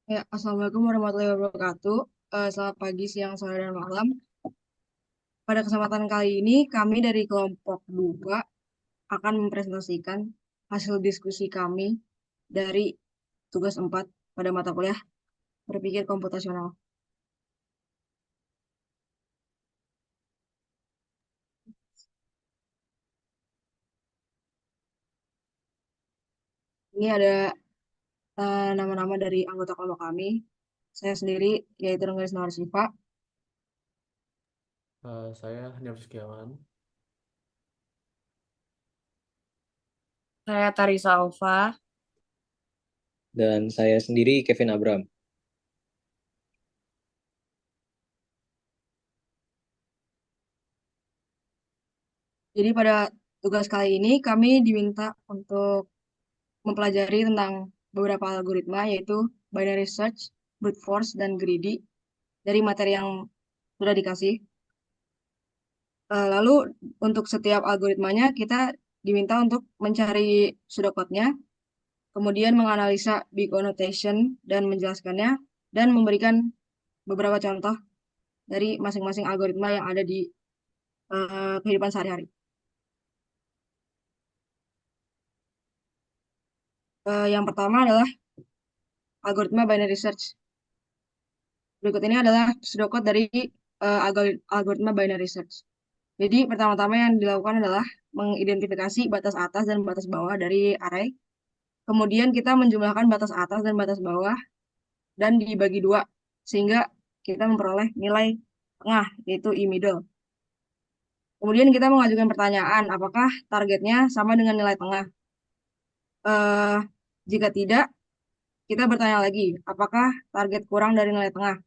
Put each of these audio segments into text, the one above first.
Ya, Assalamualaikum warahmatullahi wabarakatuh. Selamat pagi, siang, sore, dan malam. Pada kesempatan kali ini, kami dari kelompok 2 akan mempresentasikan hasil diskusi kami dari tugas 4 pada mata kuliah berpikir komputasional. Ini ada nama-nama dari anggota kelompok kami. Saya sendiri, yaitu Rengganis Nawarsifa. Saya Hanif Setiawan. Saya Tarisa Alfa. Dan saya sendiri Kevin Abram. Jadi pada tugas kali ini, kami diminta untuk mempelajari tentang beberapa algoritma, yaitu binary search, brute force, dan greedy dari materi yang sudah dikasih. Lalu untuk setiap algoritmanya kita diminta untuk mencari pseudocode-nya, kemudian menganalisa big O notation dan menjelaskannya, dan memberikan beberapa contoh dari masing-masing algoritma yang ada di kehidupan sehari-hari. Yang pertama adalah algoritma binary search. Berikut ini adalah pseudocode dari algoritma binary search. Jadi pertama-tama yang dilakukan adalah mengidentifikasi batas atas dan batas bawah dari array. Kemudian kita menjumlahkan batas atas dan batas bawah dan dibagi dua sehingga kita memperoleh nilai tengah yaitu e-middle. Kemudian kita mengajukan pertanyaan apakah targetnya sama dengan nilai tengah. Eh, Jika tidak, kita bertanya lagi apakah target kurang dari nilai tengah.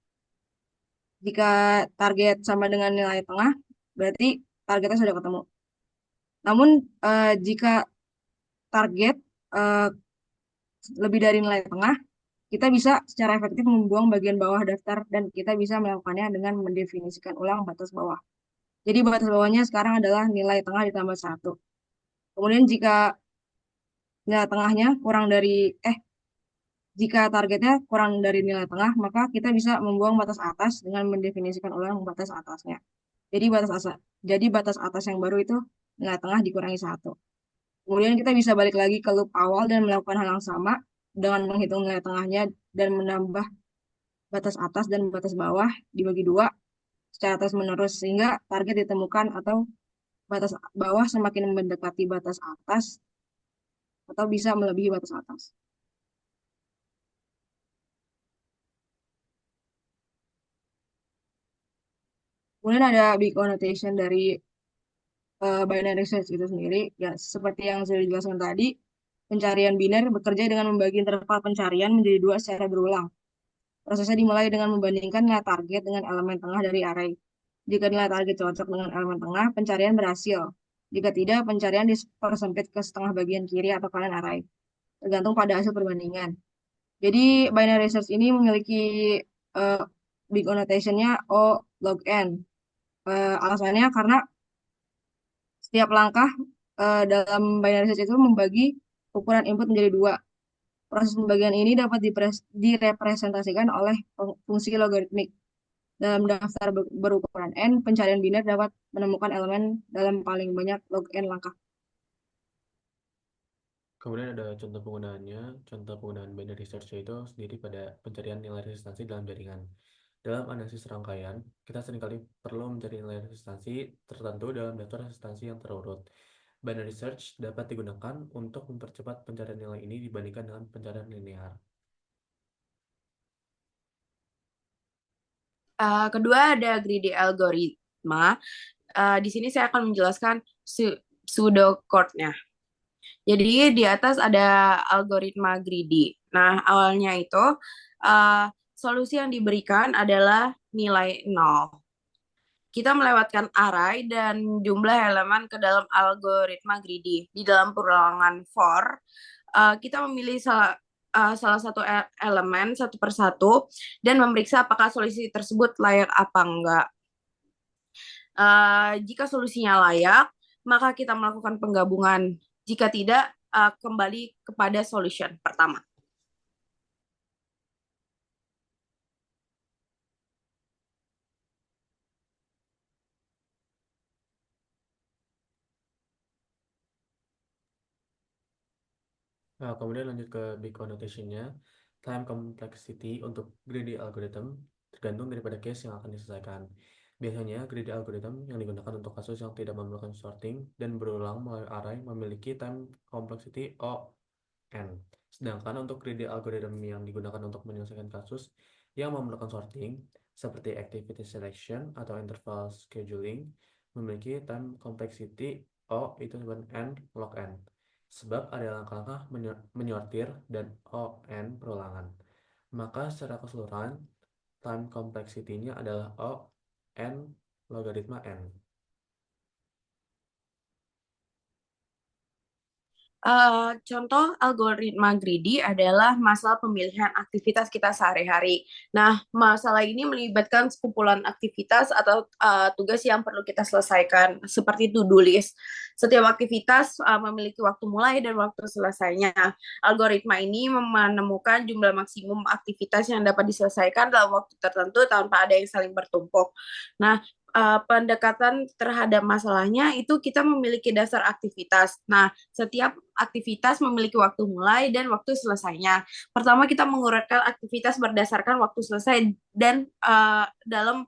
Jika target sama dengan nilai tengah, berarti targetnya sudah ketemu. Namun jika target eh, lebih dari nilai tengah, kita bisa secara efektif membuang bagian bawah daftar dan kita bisa melakukannya dengan mendefinisikan ulang batas bawah. Jadi batas bawahnya sekarang adalah nilai tengah ditambah 1. Kemudian nilai tengahnya kurang dari, jika targetnya kurang dari nilai tengah, maka kita bisa membuang batas atas dengan mendefinisikan ulang batas atasnya. Jadi batas atas yang baru itu nilai tengah dikurangi 1. Kemudian kita bisa balik lagi ke loop awal dan melakukan hal yang sama dengan menghitung nilai tengahnya dan menambah batas atas dan batas bawah dibagi dua secara terus menerus sehingga target ditemukan atau batas bawah semakin mendekati batas atas atau bisa melebihi batas atas. Kemudian ada big O notation dari binary search itu sendiri. Ya, seperti yang sudah dijelaskan tadi, pencarian biner bekerja dengan membagi interval pencarian menjadi dua secara berulang. Prosesnya dimulai dengan membandingkan nilai target dengan elemen tengah dari array. Jika nilai target cocok dengan elemen tengah, pencarian berhasil. Jika tidak, pencarian dipersempit ke setengah bagian kiri atau kanan array, tergantung pada hasil perbandingan. Jadi, binary search ini memiliki uh, big annotation-nya O log n. Alasannya karena setiap langkah dalam binary search itu membagi ukuran input menjadi dua. Proses pembagian ini dapat direpresentasikan oleh fungsi logaritmik. Dalam daftar berukuran n, pencarian biner dapat menemukan elemen dalam paling banyak log n langkah. Kemudian ada contoh penggunaannya. Contoh penggunaan binary search itu sendiri pada pencarian nilai resistansi dalam jaringan. Dalam analisis rangkaian, kita seringkali perlu mencari nilai resistansi tertentu dalam daftar resistansi yang terurut. Binary search dapat digunakan untuk mempercepat pencarian nilai ini dibandingkan dengan pencarian linear. Kedua ada greedy algoritma. Di sini saya akan menjelaskan pseudocode-nya. Jadi di atas ada algoritma greedy. Nah, awalnya itu solusi yang diberikan adalah nilai 0. Kita melewatkan array dan jumlah elemen ke dalam algoritma greedy. Di dalam perulangan for, kita memilih salah satu elemen satu persatu dan memeriksa apakah solusi tersebut layak apa enggak. Jika solusinya layak, maka kita melakukan penggabungan. Jika tidak, kembali kepada solution pertama. Nah, kemudian lanjut ke big annotation-nya. Time complexity untuk greedy algorithm tergantung daripada case yang akan diselesaikan. Biasanya, greedy algorithm yang digunakan untuk kasus yang tidak memerlukan sorting dan berulang melalui array memiliki time complexity O n. Sedangkan untuk greedy algorithm yang digunakan untuk menyelesaikan kasus yang memerlukan sorting, seperti activity selection atau interval scheduling, memiliki time complexity O itu sama n log n. Sebab ada langkah-langkah menyortir dan O n perulangan. Maka secara keseluruhan, time complexity-nya adalah O n logaritma n. Contoh algoritma greedy adalah masalah pemilihan aktivitas kita sehari-hari. Nah, masalah ini melibatkan sekumpulan aktivitas atau tugas yang perlu kita selesaikan, seperti to-do list. Setiap aktivitas memiliki waktu mulai dan waktu selesainya. Algoritma ini menemukan jumlah maksimum aktivitas yang dapat diselesaikan dalam waktu tertentu tanpa ada yang saling bertumpuk. Nah, pendekatan terhadap masalahnya itu kita memiliki dasar aktivitas. Nah, setiap aktivitas memiliki waktu mulai dan waktu selesainya. Pertama, kita mengurutkan aktivitas berdasarkan waktu selesai dan dalam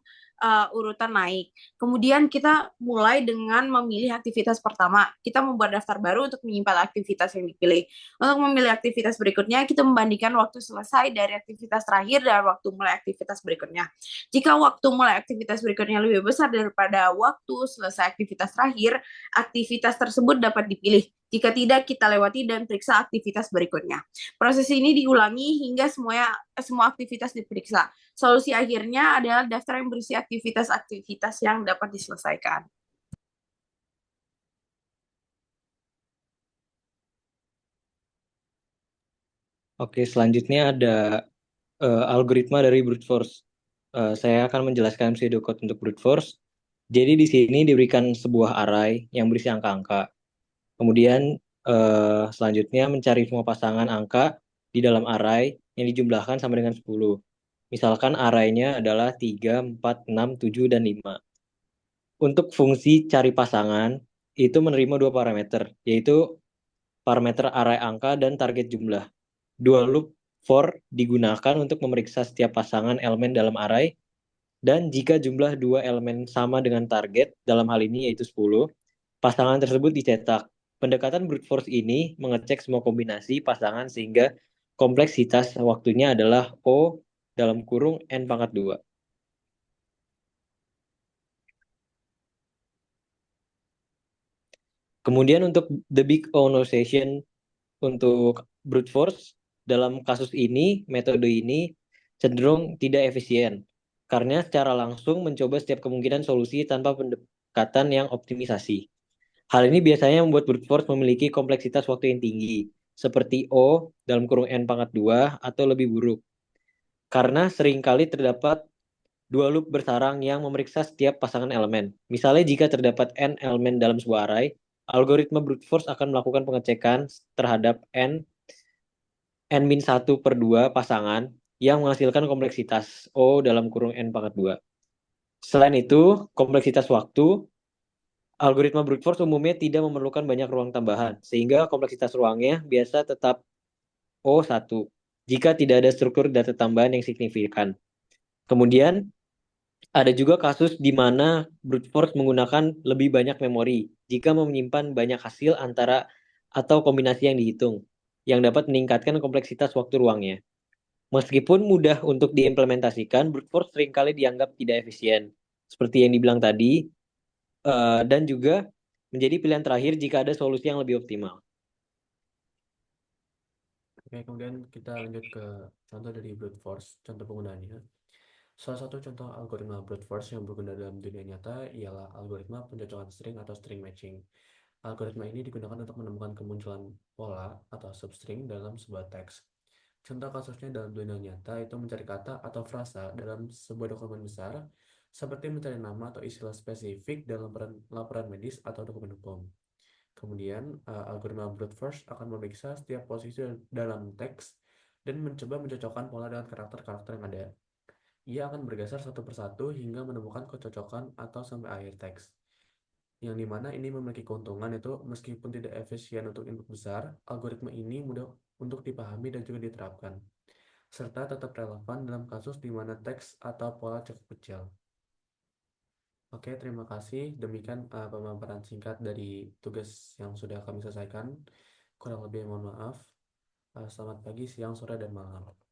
urutan naik. Kemudian kita mulai dengan memilih aktivitas pertama. Kita membuat daftar baru untuk menyimpan aktivitas yang dipilih. Untuk memilih aktivitas berikutnya, kita membandingkan waktu selesai dari aktivitas terakhir dan waktu mulai aktivitas berikutnya. Jika waktu mulai aktivitas berikutnya lebih besar daripada waktu selesai aktivitas terakhir, aktivitas tersebut dapat dipilih. Jika tidak, kita lewati dan periksa aktivitas berikutnya. Proses ini diulangi hingga semua aktivitas diperiksa. Solusi akhirnya adalah daftar yang berisi aktivitas-aktivitas yang dapat diselesaikan. Oke, selanjutnya ada algoritma dari brute force. Saya akan menjelaskan pseudocode untuk brute force. Jadi di sini diberikan sebuah array yang berisi angka-angka. Kemudian selanjutnya mencari semua pasangan angka di dalam array yang dijumlahkan sama dengan 10. Misalkan arraynya adalah 3, 4, 6, 7, dan 5. Untuk fungsi cari pasangan, itu menerima dua parameter, yaitu parameter array angka dan target jumlah. Dua loop for digunakan untuk memeriksa setiap pasangan elemen dalam array, dan jika jumlah dua elemen sama dengan target, dalam hal ini yaitu 10, pasangan tersebut dicetak. Pendekatan brute force ini mengecek semua kombinasi pasangan sehingga kompleksitas waktunya adalah O dalam kurung N pangkat 2. Kemudian untuk the big O notation untuk brute force, dalam kasus ini, metode ini cenderung tidak efisien karena secara langsung mencoba setiap kemungkinan solusi tanpa pendekatan yang optimisasi. Hal ini biasanya membuat brute force memiliki kompleksitas waktu yang tinggi, seperti O dalam kurung N pangkat 2 atau lebih buruk. Karena seringkali terdapat dua loop bersarang yang memeriksa setiap pasangan elemen. Misalnya jika terdapat N elemen dalam sebuah array, algoritma brute force akan melakukan pengecekan terhadap N-1/2 pasangan yang menghasilkan kompleksitas O dalam kurung N pangkat 2. Selain itu, kompleksitas waktu, algoritma brute force umumnya tidak memerlukan banyak ruang tambahan, sehingga kompleksitas ruangnya biasa tetap O1 jika tidak ada struktur data tambahan yang signifikan. Kemudian, ada juga kasus di mana brute force menggunakan lebih banyak memori jika menyimpan banyak hasil antara atau kombinasi yang dihitung, yang dapat meningkatkan kompleksitas waktu ruangnya. Meskipun mudah untuk diimplementasikan, brute force seringkali dianggap tidak efisien, seperti yang dibilang tadi, dan juga menjadi pilihan terakhir jika ada solusi yang lebih optimal. Oke, kemudian kita lanjut ke contoh dari brute force, contoh penggunaannya. Salah satu contoh algoritma brute force yang berguna dalam dunia nyata ialah algoritma pencocokan string atau string matching. Algoritma ini digunakan untuk menemukan kemunculan pola atau substring dalam sebuah teks. Contoh kasusnya dalam dunia nyata itu mencari kata atau frasa dalam sebuah dokumen besar, seperti mencari nama atau istilah spesifik dalam laporan medis atau dokumen hukum. Kemudian, algoritma brute force akan memeriksa setiap posisi dalam teks dan mencoba mencocokkan pola dengan karakter-karakter yang ada. Ia akan bergeser satu persatu hingga menemukan kecocokan atau sampai akhir teks. yang dimana ini memiliki keuntungan itu meskipun tidak efisien untuk input besar, algoritma ini mudah untuk dipahami dan juga diterapkan, serta tetap relevan dalam kasus di mana teks atau pola cukup kecil. Oke, terima kasih. Demikian pemaparan singkat dari tugas yang sudah kami selesaikan. Kurang lebih mohon maaf. Selamat pagi, siang, sore, dan malam.